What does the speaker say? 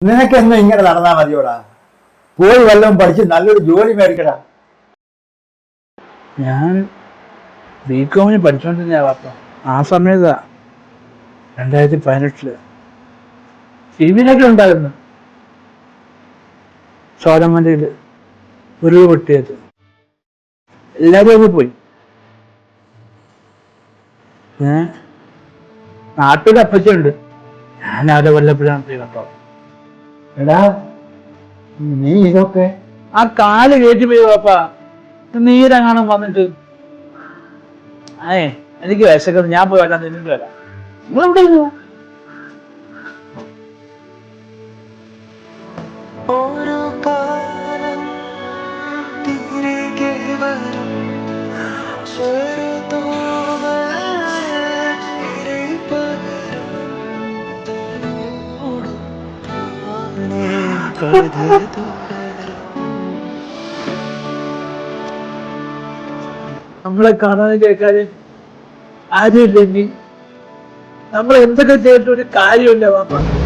നിനക്കെന്നും ഇങ്ങനെ നടന്നാ മതിയോടാ. പോയി വല്ലതും പഠിച്ച് നല്ലൊരു ജോലി മേടിക്കടാ. ഞാൻ ബികോമിന് പഠിച്ചോണ്ടിരുന്ന വാപ്പ. ആ സമയത്താ 2018 സിവിലൊക്കെ ഉണ്ടായിരുന്നു. ചോരമലയില് ഉരുൾ പൊട്ടിയത് എല്ലാവരും ഒക്കെ പോയി. നാട്ടിൽ അപ്പച്ചുണ്ട്. ഞാൻ അവരെ വല്ലപ്പോഴാണ് കേട്ടോ. എടാ നീ ഇതൊക്കെ ആ കാല് കയറ്റി പോയി പാപ്പ, നീരെങ്ങാനും വന്നിട്ട്. എനിക്ക് വിശക്കുന്നത്, ഞാൻ പോയി വരാൻ നിന്നിട്ട് വരാം. നിങ്ങളെവിടെ ഇരുന്നു? നമ്മളെ കാണാനും കേൾക്കാനും ആരുമില്ലെങ്കിൽ നമ്മൾ എന്തൊക്കെ ചെയ്തിട്ട് ഒരു കാര്യമില്ല പാപ്പ.